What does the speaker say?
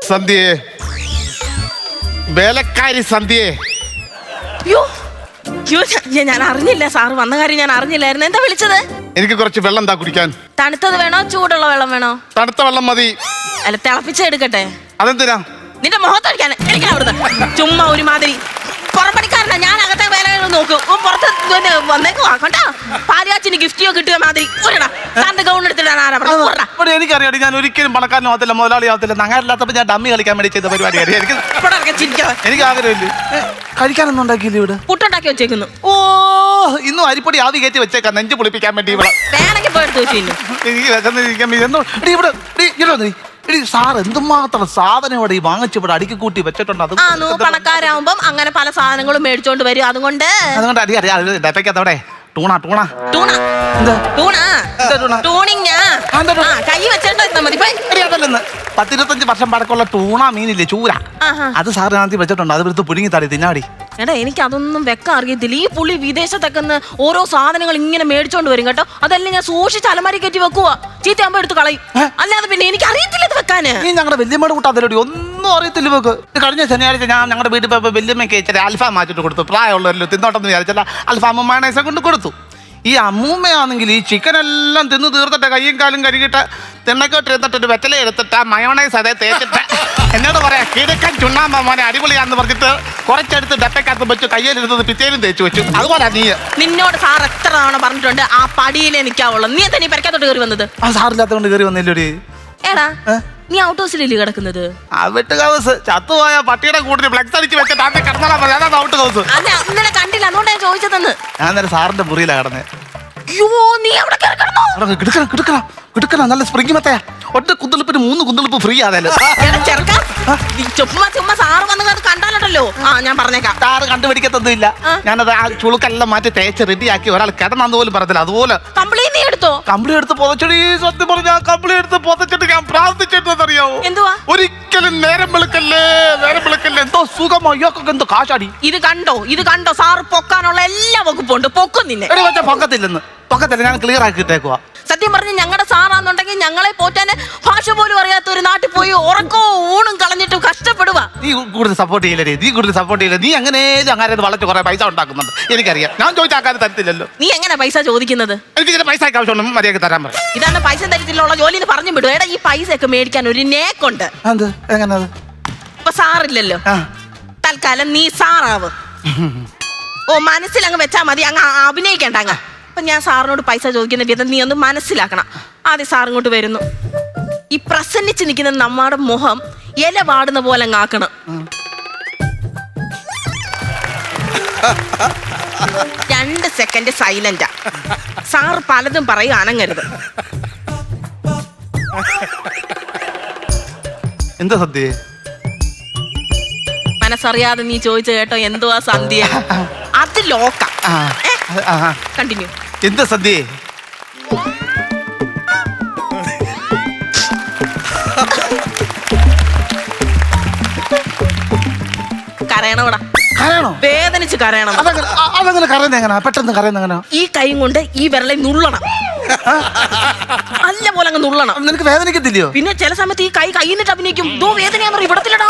സന്ധ്യേ, വേലക്കാരി സന്ധ്യേ. ഞാൻ അറിഞ്ഞില്ല, സാറ് വന്ന കാര്യം ഞാൻ അറിഞ്ഞില്ലായിരുന്നു. എന്താ വിളിച്ചത്? എനിക്ക് കുറച്ച് വെള്ളം എന്താ കുടിക്കാൻ? തണുത്തത് വേണോ ചൂടുള്ള വെള്ളം വേണോ? തണുത്ത വെള്ളം മതി. അല്ല, തിളപ്പിച്ചെടുക്കട്ടെ. അതെന്തിനാ? നിന്റെ മുഖത്തൊഴിക്കാൻ. എനിക്കവിടുന്ന് ചുമ്മാ ഒരുമാതിരി പുറപ്പണിക്കാരനാ. ഞാൻ അകത്തെ വേലകൾ നോക്കും, പുറത്ത് വന്നേക്കുവാ കേട്ടോ. പാലിയാച്ചിന് ഗിഫ്റ്റിയോ കിട്ടിയോ മാതിരി സാറിന്റെ ഗൗൺ എടുത്തിട്ടാണ് ആരാ? എനിക്കറിയാം, ഞാൻ ഒരിക്കലും പണക്കാരനാവത്തില്ല, മുതലാളിയാവത്തില്ല. നഗരമില്ലാത്തപ്പോ ഞാൻ ഡമ്മി കളിക്കാൻ വേണ്ടി ചെയ്ത പരിപാടി. എനിക്ക് ആഗ്രഹമില്ല. കഴിക്കാനൊന്നും ഉണ്ടാക്കിയില്ല ഇവിടെ. പുട്ടുണ്ടാക്കി വെച്ചേക്കുന്നു. ഓ, ഇന്നും അരിപ്പൊടി ആവി കയറ്റി വെച്ചേക്കാം നെഞ്ച് പൊളിപ്പിക്കാൻ വേണ്ടി. ഇവിടെ വേണമെങ്കിൽ പോയെടുത്ത് വെച്ചില്ല. എനിക്ക് സാർ എന്തുമാത്രം സാധനം ഇവിടെ ഈ വാങ്ങിച്ചിവിടെ അടുക്കി കൂട്ടി വെച്ചിട്ടുണ്ട്. അത് പണക്കാരാവുമ്പം അങ്ങനെ പല സാധനങ്ങളും മേടിച്ചോണ്ട് വരും. അതുകൊണ്ട് അതവിടെ ടൂണ ടൂണ ടൂണ ടൂണിങ് കൈ വെച്ചിട്ട് മതി. അതല്ലെന്ന് 10-25 വർഷം പഴക്കമുള്ള ടൂണ മീനില്ലേ, ചൂര, അത് സാറിനകത്ത് വെച്ചിട്ടുണ്ട്. അത് എടുത്ത് പുഴുങ്ങി തടി തിന്നാടി. എടാ, എനിക്ക് അതൊന്നും വെക്കാൻ അറിയത്തില്ല. ഈ പുള്ളി വിദേശത്തൊക്കെ ഓരോ സാധനങ്ങൾ ഇങ്ങനെ മേടിച്ചോണ്ട് വരും കേട്ടോ. അതെല്ലാം ഞാൻ സൂക്ഷിച്ച് അലമാരി കയറ്റി വെക്കുവാ. ചീത്തയാകുമ്പോ എടുത്ത് കളയും. അല്ലാതെ പിന്നെ എനിക്ക് അറിയത്തില്ല ഇത് വെക്കാന്. നീ ഞങ്ങളുടെ വല്യമ്മയുടെ കൂട്ടാതിലോടി ഒന്നും അറിയത്തില്ല വെക്ക്. കഴിഞ്ഞ ശനിയാഴ്ച ഞാൻ ഞങ്ങളുടെ വീട്ടിൽ പോയപ്പോ വല്യമ്മയ്ക്ക് ഇച്ചിരി അൽഫാം മാറ്റിട്ട് കൊടുത്തു. പ്രായമുള്ളവരല്ലോ തിന്നോട്ടെന്ന് വിചാരിച്ചല്ല, അൽഫാമും മയണൈസും കൊണ്ട് കൊടുത്തു. ഈ അമ്മൂമ്മയാണെങ്കിൽ ഈ ചിക്കൻ എല്ലാം തിന്ന് തീർത്തിട്ട് കയ്യും കാലും കഴുകിട്ട് തിണ്ണക്കോട്ട് ഇരുന്നിട്ടൊരു വെറ്റല എടുത്തിട്ട് ആ മയോണൈസ് അതേ തേച്ചിട്ട് എന്നോട് പറയാ കിടക്കൻ ചുണ്ണാമ്പ മോനെ അടിപൊളിയാന്ന് പറഞ്ഞിട്ട് കുറച്ചെടുത്ത് ഡപ്പക്കകത്ത് വെച്ചു, കയ്യിലിരുന്നത് പിറ്റേലും തേച്ച് വെച്ചു. അതുപോലെ നീ നിന്നോട് സാർ എത്ര തവണ പറഞ്ഞിട്ടുണ്ട് ആ പടിയിലേ നിൽക്കാവുള്ളൂ. നീ എന്താ നീ പെരക്കകത്തോട്ട് കയറി വന്നത്? ആ സാറില്ലാത്തോണ്ട് കയറി വന്നില്ലൊരു. ഏടാ, നീ ഔട്ട് ഹൗസിലല്ലേ കിടക്കുന്നത്? ഔട്ട് ഹൗസ് ചത്തുപോയ പട്ടിയുടെ കൂട്ടിന് ഫ്ലെക്സ് അടിച്ച് വെച്ചിട്ട് അന്ന് കിടന്നാ ഔട്ട് ഹൗസ്. ഇന്നലെ കണ്ടില്ല, അതുകൊണ്ട് ഞാൻ ചോദിച്ചതെന്ന്. ഞാൻ നേരെ സാറിന്റെ മുറിയിലാ കിടന്നേ. അയ്യോ, നീ അവിടെ കിടക്കണോ? കിടക്കണം നല്ല സ്പ്രിംഗ് മത്തയാ. ഒറ്റ കുന്തളിപ്പിന് 3 കുന്തളിപ്പ് ഫ്രീ ആണല്ലോ. ചുമ്മാ സാറ് വന്ന് കണ്ടാലോ. ഞാൻ പറഞ്ഞേക്കാം, സാറ് കണ്ടുപിടിക്കത്തൊന്നുമില്ല. ഞാനത് ആ ചുളുക്കെല്ലാം മാറ്റി തേച്ച് റെഡിയാക്കി ഒരാൾ കിടന്നു പോലും പറഞ്ഞില്ല. അതുപോലെ കംപ്ലീറ്റ് എടുത്തോ? കമ്പിളി എടുത്ത് പൊതച്ചടി. സത്യം പറഞ്ഞ കമ്പിളി എടുത്ത് പൊതച്ചിട്ട് ഞാൻ പ്രാർത്ഥിച്ചിട്ടെന്നറിയാവോ? എന്തുവാ? ഒരിക്കലും നേരം വെളുക്കല്ലേ. എന്തോ സുഖമോ ഇയാൾക്കൊക്കെ എന്തോ കാശാടി. ഇത് കണ്ടോ സാറ് പൊക്കാനുള്ള എല്ലാ വകുപ്പുണ്ട്. പൊക്കും നിന്നെ. പൊക്കത്തില്ല, ഞാൻ ക്ലിയർ ആക്കി ഇട്ടേക്കുവാ. സത്യം പറഞ്ഞ് ഞങ്ങളുടെ സാറാന്നുണ്ടെങ്കിൽ ഞങ്ങളെ പോറ്റാൻ ഭാഷ പോലും അറിയാത്ത ഒരു നാട്ടിൽ പോയി ഉറക്കവും ഊണും കളഞ്ഞിട്ട് കഷ്ടപ്പെടുക. നീ കൂടുതൽ സപ്പോർട്ട് ചെയ്യില്ല. നീ എങ്ങനെയും അങ്ങനെ വളച്ച് കുറെ പൈസ ഉണ്ടാക്കുന്നുണ്ട്. എനിക്കറിയാം. ഞാൻ ചോദിച്ച ആൾക്കാർ തരത്തില്ലല്ലോ. നീ എങ്ങനെ പൈസ ചോദിക്കുന്നത്? എനിക്ക് പൈസ ആവശ്യമുണ്ട്, മര്യാദക്ക് തരാൻ പറയും. ഇതാണ് പൈസ തരത്തിലുള്ള ജോലിന്ന് പറഞ്ഞു വിടും. എടാ, ഈ പൈസ ഒക്കെ മേടിക്കാൻ ഒരു നേക്കുണ്ട്. ഇപ്പൊ സാറില്ലല്ലോ, തൽക്കാലം നീ സാറാവ്. ഓ, മനസ്സിലങ്ങ് വെച്ചാ മതി, അങ്ങ് അഭിനയിക്കണ്ട. അങ്ങ് അപ്പൊ ഞാൻ സാറിനോട് പൈസ ചോദിക്കുന്ന വിധം നീ ഒന്ന് മനസ്സിലാക്കണം. ആദ്യം സാറിങ്ങോട്ട് വരുന്നു. ഈ പ്രസന്നിച്ച് നിൽക്കുന്ന നമ്മുടെ മുഖം ഇല വാടുന്ന പോലെ അങ്ങാക്കണം. 2 സെക്കൻഡ് സൈലന്റാ. സാറ് പലതും പറയും, അനങ്ങരുത്. എന്താ സദ്യ? മനസ്സറിയാതെ നീ ചോദിച്ചു കേട്ടോ, എന്തുവാ സന്ധ്യ? അത് ലോക്ക. കണ്ടിന്യൂ. എന്താ സദ്യ? കരയണോടാ. വേദനിച്ച് കരയണം. അതങ്ങനെ കരയുന്ന പെട്ടെന്ന് കരയുന്ന? ഈ കൈ കൊണ്ട് ഈ വിരളെ നുള്ളണം. നല്ല പോലെ അങ്ങ് നുള്ളണം. നിനക്ക് വേദനിക്കത്തില്ലയോ? പിന്നെ ചില സമയത്ത് ഈ കൈ കൈന്നിട്ട് അഭിനയിക്കും. വേദനയാന്ന് പറയും. ഇവിടത്തില്ലടാ.